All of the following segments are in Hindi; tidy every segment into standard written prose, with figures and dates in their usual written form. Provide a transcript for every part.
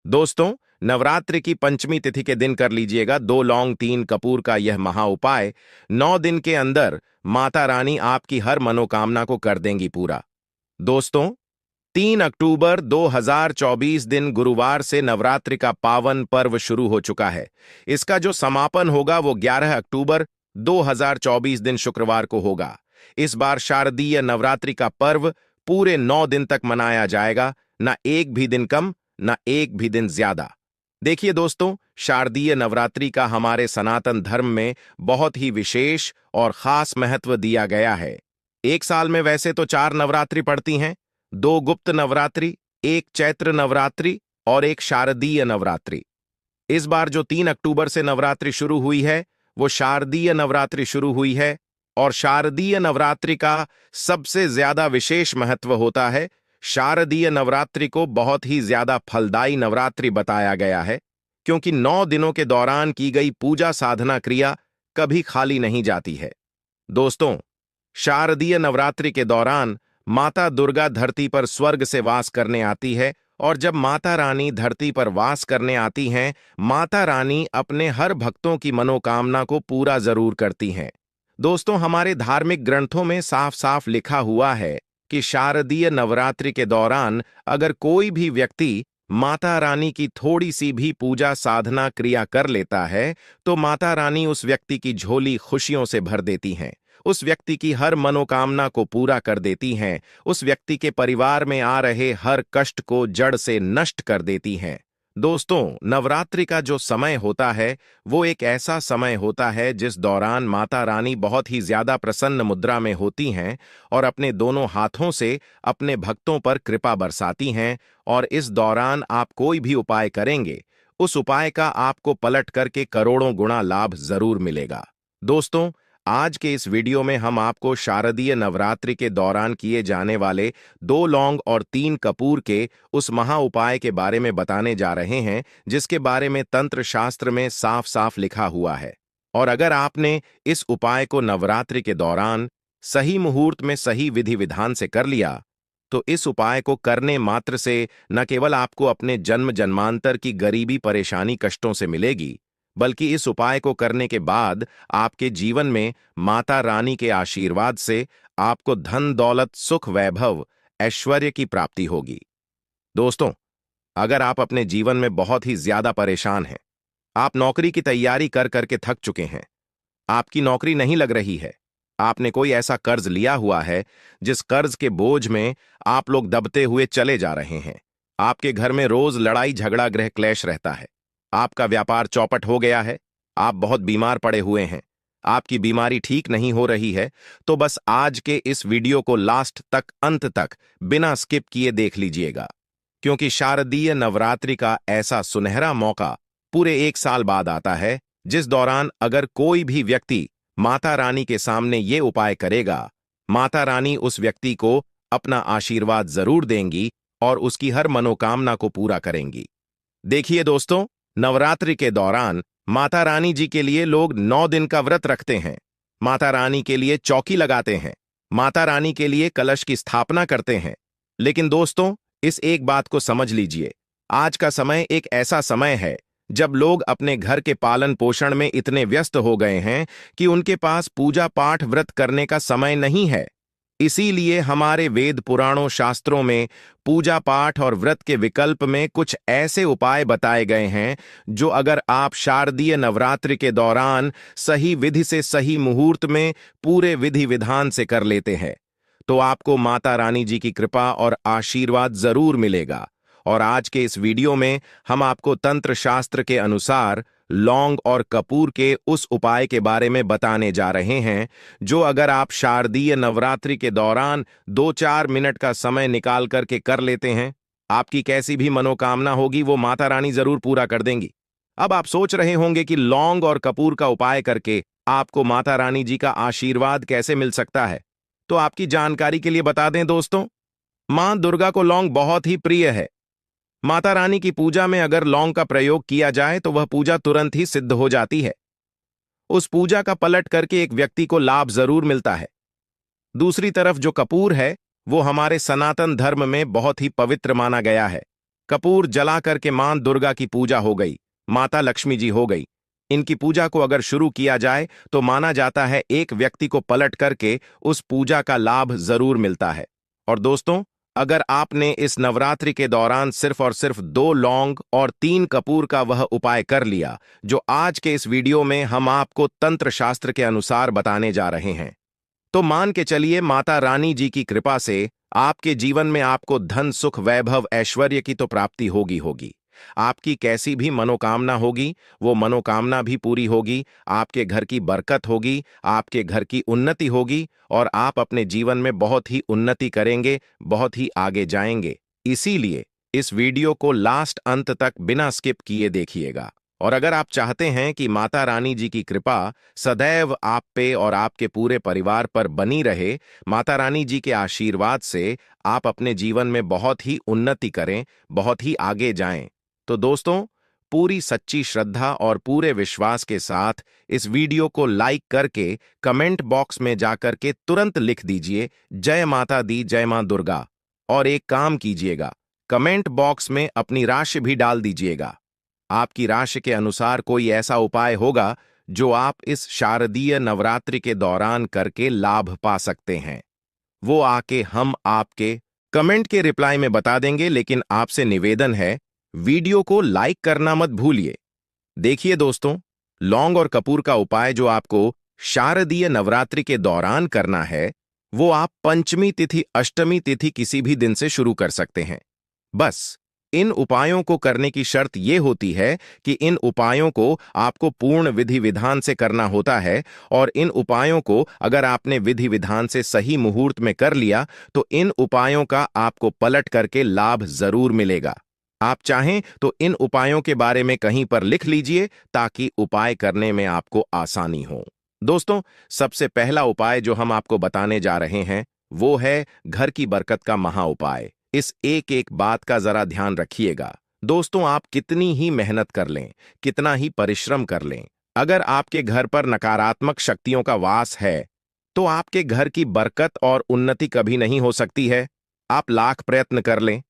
दोस्तों, नवरात्रि की पंचमी तिथि के दिन कर लीजिएगा 2 लौंग 3 कपूर का यह महा उपाय। 9 दिन के अंदर माता रानी आपकी हर मनोकामना को कर देंगी पूरा। दोस्तों, 3 अक्टूबर 2024 दिन गुरुवार से नवरात्रि का पावन पर्व शुरू हो चुका है। इसका जो समापन होगा वो 11 अक्टूबर 2024 दिन शुक्रवार को होगा। इस बार शारदीय नवरात्रि का पर्व पूरे 9 दिन तक मनाया जाएगा, ना एक भी दिन कम, ना एक भी दिन ज्यादा। देखिए दोस्तों, शारदीय नवरात्रि का हमारे सनातन धर्म में बहुत ही विशेष और खास महत्व दिया गया है। एक साल में वैसे तो 4 नवरात्रि पड़ती हैं, 2 गुप्त नवरात्रि, 1 चैत्र नवरात्रि और 1 शारदीय नवरात्रि। इस बार जो 3 अक्टूबर से नवरात्रि शुरू हुई है वो शारदीय नवरात्रि शुरू हुई है, और शारदीय नवरात्रि का सबसे ज्यादा विशेष महत्व होता है। शारदीय नवरात्रि को बहुत ही ज्यादा फलदायी नवरात्रि बताया गया है, क्योंकि 9 दिनों के दौरान की गई पूजा साधना क्रिया कभी खाली नहीं जाती है। दोस्तों, शारदीय नवरात्रि के दौरान माता दुर्गा धरती पर स्वर्ग से वास करने आती है, और जब माता रानी धरती पर वास करने आती हैं, माता रानी अपने हर भक्तों की मनोकामना को पूरा जरूर करती हैं। दोस्तों, हमारे धार्मिक ग्रंथों में साफ साफ लिखा हुआ है कि शारदीय नवरात्रि के दौरान अगर कोई भी व्यक्ति माता रानी की थोड़ी सी भी पूजा साधना क्रिया कर लेता है तो माता रानी उस व्यक्ति की झोली खुशियों से भर देती हैं, उस व्यक्ति की हर मनोकामना को पूरा कर देती हैं, उस व्यक्ति के परिवार में आ रहे हर कष्ट को जड़ से नष्ट कर देती हैं। दोस्तों, नवरात्रि का जो समय होता है वो एक ऐसा समय होता है जिस दौरान माता रानी बहुत ही ज्यादा प्रसन्न मुद्रा में होती हैं और अपने दोनों हाथों से अपने भक्तों पर कृपा बरसाती हैं, और इस दौरान आप कोई भी उपाय करेंगे, उस उपाय का आपको पलट करके करोड़ों गुना लाभ जरूर मिलेगा। दोस्तों, आज के इस वीडियो में हम आपको शारदीय नवरात्रि के दौरान किए जाने वाले 2 लौंग और 3 कपूर के उस महा उपाय के बारे में बताने जा रहे हैं, जिसके बारे में तंत्र शास्त्र में साफ साफ लिखा हुआ है। और अगर आपने इस उपाय को नवरात्रि के दौरान सही मुहूर्त में सही विधि विधान से कर लिया, तो इस उपाय को करने मात्र से न केवल आपको अपने जन्म जन्मांतर की गरीबी परेशानी कष्टों से मिलेगी, बल्कि इस उपाय को करने के बाद आपके जीवन में माता रानी के आशीर्वाद से आपको धन दौलत सुख वैभव ऐश्वर्य की प्राप्ति होगी। दोस्तों, अगर आप अपने जीवन में बहुत ही ज्यादा परेशान हैं, आप नौकरी की तैयारी कर करके थक चुके हैं, आपकी नौकरी नहीं लग रही है, आपने कोई ऐसा कर्ज लिया हुआ है जिस कर्ज के बोझ में आप लोग दबते हुए चले जा रहे हैं, आपके घर में रोज लड़ाई झगड़ा गृह क्लेश रहता है, आपका व्यापार चौपट हो गया है, आप बहुत बीमार पड़े हुए हैं, आपकी बीमारी ठीक नहीं हो रही है, तो बस आज के इस वीडियो को लास्ट तक अंत तक बिना स्किप किए देख लीजिएगा, क्योंकि शारदीय नवरात्रि का ऐसा सुनहरा मौका पूरे 1 साल बाद आता है, जिस दौरान अगर कोई भी व्यक्ति माता रानी के सामने ये उपाय करेगा, माता रानी उस व्यक्ति को अपना आशीर्वाद जरूर देंगी और उसकी हर मनोकामना को पूरा करेंगी। देखिए दोस्तों, नवरात्रि के दौरान माता रानी जी के लिए लोग 9 दिन का व्रत रखते हैं, माता रानी के लिए चौकी लगाते हैं, माता रानी के लिए कलश की स्थापना करते हैं। लेकिन दोस्तों, इस एक बात को समझ लीजिए, आज का समय एक ऐसा समय है जब लोग अपने घर के पालन पोषण में इतने व्यस्त हो गए हैं कि उनके पास पूजा पाठ व्रत करने का समय नहीं है। इसीलिए हमारे वेद पुराणों शास्त्रों में पूजा पाठ और व्रत के विकल्प में कुछ ऐसे उपाय बताए गए हैं जो अगर आप शारदीय नवरात्रि के दौरान सही विधि से सही मुहूर्त में पूरे विधि विधान से कर लेते हैं तो आपको माता रानी जी की कृपा और आशीर्वाद जरूर मिलेगा। और आज के इस वीडियो में हम आपको तंत्र शास्त्र के अनुसार लौंग और कपूर के उस उपाय के बारे में बताने जा रहे हैं जो अगर आप शारदीय नवरात्रि के दौरान 2-4 मिनट का समय निकाल करके कर लेते हैं, आपकी कैसी भी मनोकामना होगी वो माता रानी जरूर पूरा कर देंगी। अब आप सोच रहे होंगे कि लौंग और कपूर का उपाय करके आपको माता रानी जी का आशीर्वाद कैसे मिल सकता है, तो आपकी जानकारी के लिए बता दें दोस्तों, मां दुर्गा को लौंग बहुत ही प्रिय है। माता रानी की पूजा में अगर लौंग का प्रयोग किया जाए तो वह पूजा तुरंत ही सिद्ध हो जाती है। उस पूजा का पलट करके एक व्यक्ति को लाभ जरूर मिलता है। दूसरी तरफ जो कपूर है वो हमारे सनातन धर्म में बहुत ही पवित्र माना गया है। कपूर जला करके मां दुर्गा की पूजा हो गई, माता लक्ष्मी जी हो गई। इनकी पूजा को अगर शुरू किया जाए तो माना जाता है एक व्यक्ति को पलट करके उस पूजा का लाभ जरूर मिलता है। और दोस्तों, अगर आपने इस नवरात्रि के दौरान सिर्फ और सिर्फ 2 लौंग और 3 कपूर का वह उपाय कर लिया जो आज के इस वीडियो में हम आपको तंत्र शास्त्र के अनुसार बताने जा रहे हैं, तो मान के चलिए माता रानी जी की कृपा से आपके जीवन में आपको धन सुख वैभव ऐश्वर्य की तो प्राप्ति होगी होगी। आपकी कैसी भी मनोकामना होगी वो मनोकामना भी पूरी होगी, आपके घर की बरकत होगी, आपके घर की उन्नति होगी और आप अपने जीवन में बहुत ही उन्नति करेंगे, बहुत ही आगे जाएंगे। इसीलिए इस वीडियो को लास्ट अंत तक बिना स्किप किए देखिएगा। और अगर आप चाहते हैं कि माता रानी जी की कृपा सदैव आप पे और आपके पूरे परिवार पर बनी रहे, माता रानी जी के आशीर्वाद से आप अपने जीवन में बहुत ही उन्नति करें, बहुत ही आगे जाएं, तो दोस्तों, पूरी सच्ची श्रद्धा और पूरे विश्वास के साथ इस वीडियो को लाइक करके कमेंट बॉक्स में जाकर के तुरंत लिख दीजिए जय माता दी, जय मां दुर्गा। और एक काम कीजिएगा, कमेंट बॉक्स में अपनी राशि भी डाल दीजिएगा। आपकी राशि के अनुसार कोई ऐसा उपाय होगा जो आप इस शारदीय नवरात्रि के दौरान करके लाभ पा सकते हैं, वो आके हम आपके कमेंट के रिप्लाई में बता देंगे। लेकिन आपसे निवेदन है, वीडियो को लाइक करना मत भूलिए। देखिए दोस्तों, लौंग और कपूर का उपाय जो आपको शारदीय नवरात्रि के दौरान करना है, वो आप पंचमी तिथि, अष्टमी तिथि किसी भी दिन से शुरू कर सकते हैं। बस इन उपायों को करने की शर्त यह होती है कि इन उपायों को आपको पूर्ण विधि विधान से करना होता है, और इन उपायों को अगर आपने विधि विधान से सही मुहूर्त में कर लिया तो इन उपायों का आपको पलट करके लाभ जरूर मिलेगा। आप चाहें तो इन उपायों के बारे में कहीं पर लिख लीजिए ताकि उपाय करने में आपको आसानी हो। दोस्तों, सबसे पहला उपाय जो हम आपको बताने जा रहे हैं वो है घर की बरकत का महा उपाय। इस एक एक बात का जरा ध्यान रखिएगा। दोस्तों, आप कितनी ही मेहनत कर लें, कितना ही परिश्रम कर लें, अगर आपके घर पर नकारात्मक शक्तियों का वास है तो आपके घर की बरकत और उन्नति कभी नहीं हो सकती है। आप लाख प्रयत्न कर लें,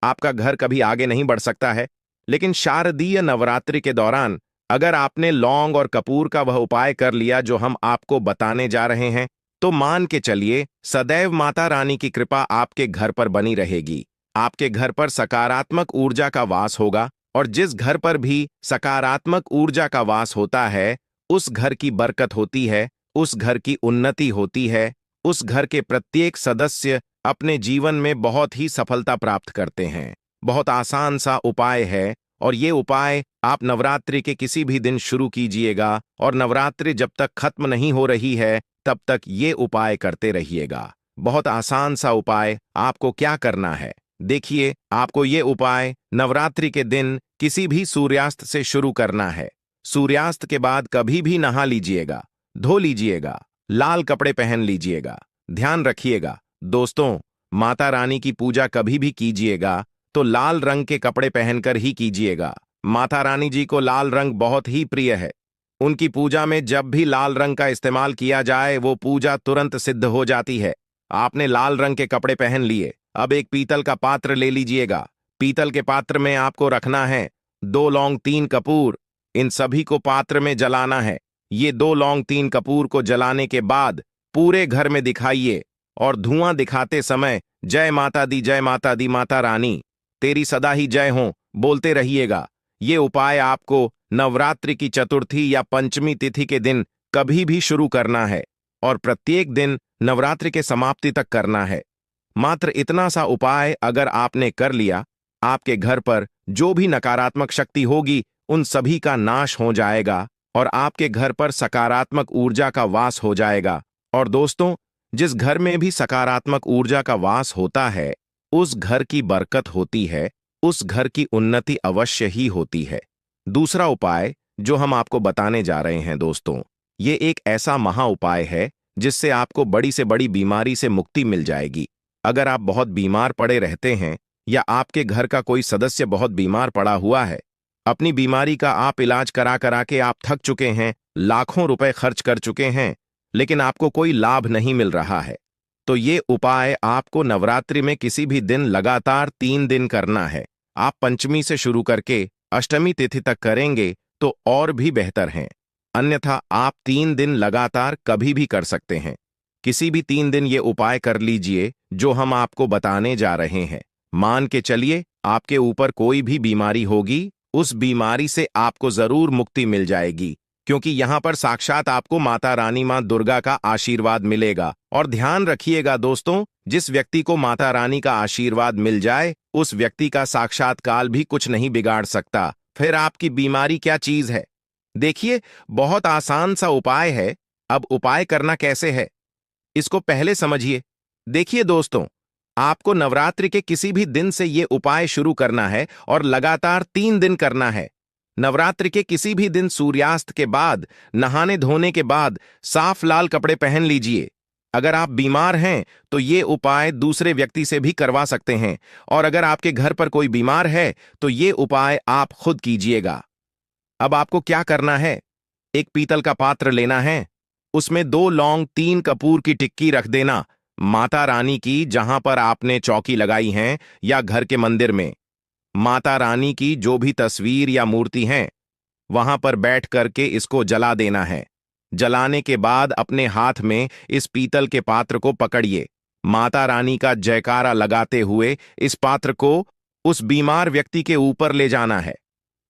आपका घर कभी आगे नहीं बढ़ सकता है। लेकिन शारदीय नवरात्रि के दौरान अगर आपने लौंग और कपूर का वह उपाय कर लिया जो हम आपको बताने जा रहे हैं, तो मान के चलिए सदैव माता रानी की कृपा आपके घर पर बनी रहेगी। आपके घर पर सकारात्मक ऊर्जा का वास होगा, और जिस घर पर भी सकारात्मक ऊर्जा का वास होता है उस घर की बरकत होती है, उस घर की उन्नति होती है, उस घर के प्रत्येक सदस्य अपने जीवन में बहुत ही सफलता प्राप्त करते हैं। बहुत आसान सा उपाय है, और ये उपाय आप नवरात्रि के किसी भी दिन शुरू कीजिएगा, और नवरात्रि जब तक खत्म नहीं हो रही है तब तक ये उपाय करते रहिएगा। बहुत आसान सा उपाय। आपको क्या करना है, देखिए, आपको ये उपाय नवरात्रि के दिन किसी भी सूर्यास्त से शुरू करना है। सूर्यास्त के बाद कभी भी नहा लीजिएगा, धो लीजिएगा, लाल कपड़े पहन लीजिएगा। ध्यान रखिएगा दोस्तों, माता रानी की पूजा कभी भी कीजिएगा तो लाल रंग के कपड़े पहनकर ही कीजिएगा। माता रानी जी को लाल रंग बहुत ही प्रिय है। उनकी पूजा में जब भी लाल रंग का इस्तेमाल किया जाए वो पूजा तुरंत सिद्ध हो जाती है। आपने लाल रंग के कपड़े पहन लिए, अब एक पीतल का पात्र ले लीजिएगा। पीतल के पात्र में आपको रखना है 2 लौंग 3 कपूर। इन सभी को पात्र में जलाना है। ये 2 लौंग 3 कपूर को जलाने के बाद पूरे घर में दिखाइए, और धुआं दिखाते समय जय माता दी, जय माता दी, माता रानी तेरी सदा ही जय हो बोलते रहिएगा। ये उपाय आपको नवरात्रि की चतुर्थी या पंचमी तिथि के दिन कभी भी शुरू करना है, और प्रत्येक दिन नवरात्रि के समाप्ति तक करना है। मात्र इतना सा उपाय अगर आपने कर लिया, आपके घर पर जो भी नकारात्मक शक्ति होगी उन सभी का नाश हो जाएगा, और आपके घर पर सकारात्मक ऊर्जा का वास हो जाएगा। और दोस्तों, जिस घर में भी सकारात्मक ऊर्जा का वास होता है उस घर की बरकत होती है, उस घर की उन्नति अवश्य ही होती है। दूसरा उपाय जो हम आपको बताने जा रहे हैं दोस्तों, ये एक ऐसा महा उपाय है जिससे आपको बड़ी से बड़ी बीमारी से मुक्ति मिल जाएगी। अगर आप बहुत बीमार पड़े रहते हैं या आपके घर का कोई सदस्य बहुत बीमार पड़ा हुआ है, अपनी बीमारी का आप इलाज करा करा के आप थक चुके हैं, लाखों रुपए खर्च कर चुके हैं, लेकिन आपको कोई लाभ नहीं मिल रहा है, तो ये उपाय आपको नवरात्रि में किसी भी दिन लगातार 3 दिन करना है। आप पंचमी से शुरू करके अष्टमी तिथि तक करेंगे तो और भी बेहतर हैं। अन्यथा आप 3 दिन लगातार कभी भी कर सकते हैं। किसी भी 3 दिन ये उपाय कर लीजिए जो हम आपको बताने जा रहे हैं। मान के चलिए आपके ऊपर कोई भी बीमारी होगी, उस बीमारी से आपको जरूर मुक्ति मिल जाएगी, क्योंकि यहां पर साक्षात आपको माता रानी मां दुर्गा का आशीर्वाद मिलेगा। और ध्यान रखिएगा दोस्तों, जिस व्यक्ति को माता रानी का आशीर्वाद मिल जाए उस व्यक्ति का साक्षात्कार भी कुछ नहीं बिगाड़ सकता। फिर आपकी बीमारी क्या चीज है? देखिए, बहुत आसान सा उपाय है। अब उपाय करना कैसे है इसको पहले समझिए। देखिए दोस्तों, आपको नवरात्रि के किसी भी दिन से यह उपाय शुरू करना है और लगातार 3 दिन करना है। नवरात्रि के किसी भी दिन सूर्यास्त के बाद, नहाने धोने के बाद साफ लाल कपड़े पहन लीजिए। अगर आप बीमार हैं तो ये उपाय दूसरे व्यक्ति से भी करवा सकते हैं, और अगर आपके घर पर कोई बीमार है तो ये उपाय आप खुद कीजिएगा। अब आपको क्या करना है? एक पीतल का पात्र लेना है, उसमें 2 लौंग 3 कपूर की टिक्की रख देना, माता रानी की जहां पर आपने चौकी लगाई है या घर के मंदिर में। माता रानी की जो भी तस्वीर या मूर्ति है वहां पर बैठ करके इसको जला देना है। जलाने के बाद अपने हाथ में इस पीतल के पात्र को पकड़िए। माता रानी का जयकारा लगाते हुए इस पात्र को उस बीमार व्यक्ति के ऊपर ले जाना है।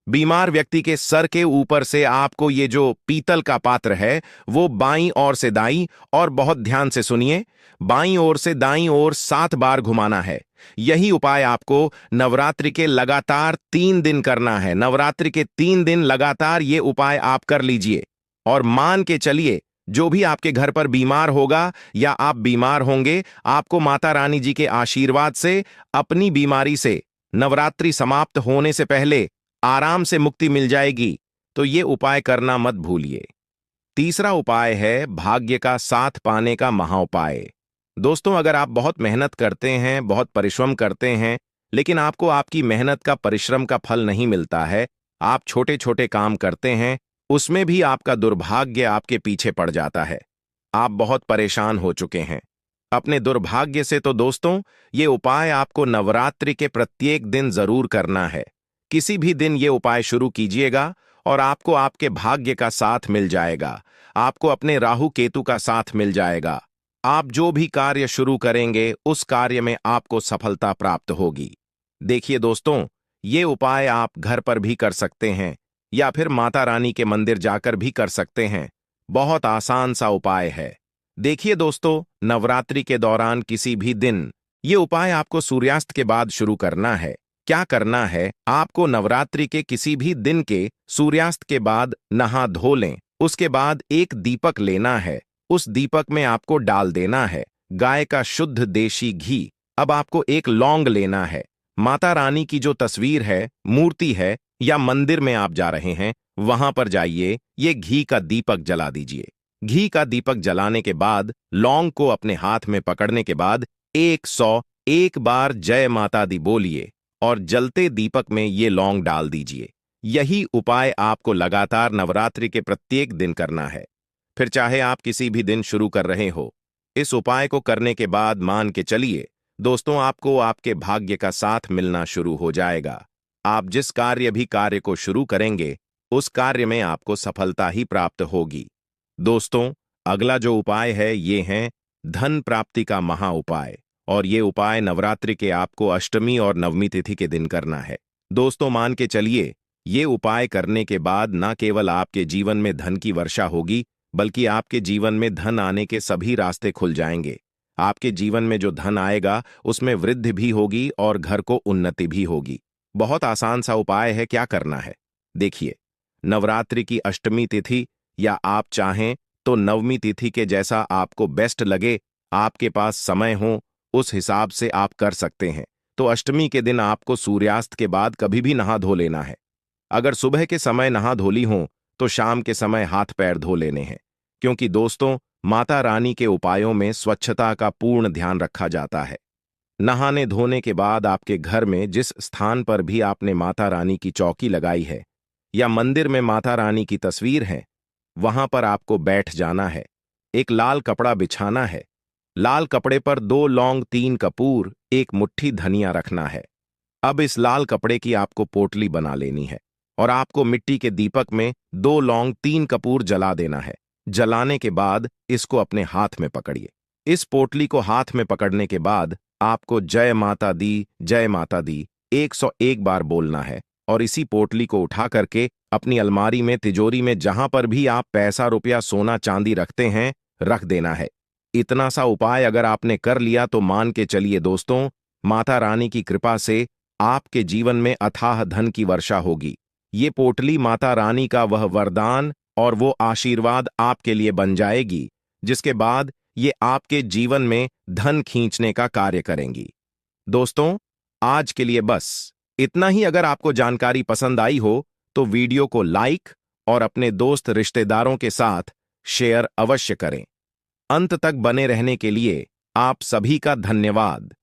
बीमार व्यक्ति के सर के ऊपर से आपको ये जो पीतल का पात्र है वो बाईं ओर से दाईं, और बहुत ध्यान से सुनिए, बाईं ओर से दाईं ओर 7 बार घुमाना है। यही उपाय आपको नवरात्रि के लगातार 3 दिन करना है। नवरात्रि के 3 दिन लगातार ये उपाय आप कर लीजिए, और मान के चलिए जो भी आपके घर पर बीमार होगा या आप बीमार होंगे, आपको माता रानी जी के आशीर्वाद से अपनी बीमारी से नवरात्रि समाप्त होने से पहले आराम से मुक्ति मिल जाएगी। तो ये उपाय करना मत भूलिए। तीसरा उपाय है भाग्य का साथ पाने का महाउपाय। दोस्तों, अगर आप बहुत मेहनत करते हैं, बहुत परिश्रम करते हैं, लेकिन आपको आपकी मेहनत का परिश्रम का फल नहीं मिलता है, आप छोटे छोटे काम करते हैं, उसमें भी आपका दुर्भाग्य आपके पीछे पड़ जाता है, आप बहुत परेशान हो चुके हैं अपने दुर्भाग्य से, तो दोस्तों ये उपाय आपको नवरात्रि के प्रत्येक दिन जरूर करना है। किसी भी दिन ये उपाय शुरू कीजिएगा और आपको आपके भाग्य का साथ मिल जाएगा, आपको अपने राहु केतु का साथ मिल जाएगा। आप जो भी कार्य शुरू करेंगे उस कार्य में आपको सफलता प्राप्त होगी। देखिए दोस्तों, ये उपाय आप घर पर भी कर सकते हैं या फिर माता रानी के मंदिर जाकर भी कर सकते हैं। बहुत आसान सा उपाय है। देखिए दोस्तों, नवरात्रि के दौरान किसी भी दिन ये उपाय आपको सूर्यास्त के बाद शुरू करना है। क्या करना है? आपको नवरात्रि के किसी भी दिन के सूर्यास्त के बाद नहा धो लें। उसके बाद एक दीपक लेना है, उस दीपक में आपको डाल देना है गाय का शुद्ध देशी घी। अब आपको एक लौंग लेना है, माता रानी की जो तस्वीर है, मूर्ति है, या मंदिर में आप जा रहे हैं वहां पर जाइए, ये घी का दीपक जला दीजिए। घी का दीपक जलाने के बाद लौंग को अपने हाथ में पकड़ने के बाद 101 बार जय माता दी बोलिए और जलते दीपक में ये लौंग डाल दीजिए। यही उपाय आपको लगातार नवरात्रि के प्रत्येक दिन करना है। फिर चाहे आप किसी भी दिन शुरू कर रहे हो, इस उपाय को करने के बाद मान के चलिए दोस्तों, आपको आपके भाग्य का साथ मिलना शुरू हो जाएगा। आप जिस कार्य को शुरू करेंगे उस कार्य में आपको सफलता ही प्राप्त होगी। दोस्तों, अगला जो उपाय है ये है धन प्राप्ति का महा उपाय, और ये उपाय नवरात्रि के आपको अष्टमी और नवमी तिथि के दिन करना है। दोस्तों, मान के चलिए ये उपाय करने के बाद न केवल आपके जीवन में धन की वर्षा होगी, बल्कि आपके जीवन में धन आने के सभी रास्ते खुल जाएंगे। आपके जीवन में जो धन आएगा उसमें वृद्धि भी होगी और घर को उन्नति भी होगी। बहुत आसान सा उपाय है। क्या करना है? देखिए, नवरात्रि की अष्टमी तिथि या आप चाहें तो नवमी तिथि के जैसा आपको बेस्ट लगे, आपके पास समय हो, उस हिसाब से आप कर सकते हैं। तो अष्टमी के दिन आपको सूर्यास्त के बाद कभी भी नहा धो लेना है। अगर सुबह के समय नहा धोली हो तो शाम के समय हाथ पैर धो लेने हैं, क्योंकि दोस्तों माता रानी के उपायों में स्वच्छता का पूर्ण ध्यान रखा जाता है। नहाने धोने के बाद आपके घर में जिस स्थान पर भी आपने माता रानी की चौकी लगाई है या मंदिर में माता रानी की तस्वीर है, वहां पर आपको बैठ जाना है। एक लाल कपड़ा बिछाना है, लाल कपड़े पर 2 लौंग 3 कपूर 1 मुट्ठी धनिया रखना है। अब इस लाल कपड़े की आपको पोटली बना लेनी है और आपको मिट्टी के दीपक में 2 लौंग 3 कपूर जला देना है। जलाने के बाद इसको अपने हाथ में पकड़िए। इस पोटली को हाथ में पकड़ने के बाद आपको जय माता दी 101 बार बोलना है और इसी पोटली को उठा करके अपनी अलमारी में, तिजोरी में, जहां पर भी आप पैसा, रुपया, सोना, चांदी रखते हैं, रख देना है। इतना सा उपाय अगर आपने कर लिया तो मान के चलिए दोस्तों, माता रानी की कृपा से आपके जीवन में अथाह धन की वर्षा होगी। ये पोटली माता रानी का वह वरदान और वो आशीर्वाद आपके लिए बन जाएगी, जिसके बाद ये आपके जीवन में धन खींचने का कार्य करेंगी। दोस्तों, आज के लिए बस इतना ही। अगर आपको जानकारी पसंद आई हो तो वीडियो को लाइक और अपने दोस्त रिश्तेदारों के साथ शेयर अवश्य करें। अंत तक बने रहने के लिए आप सभी का धन्यवाद।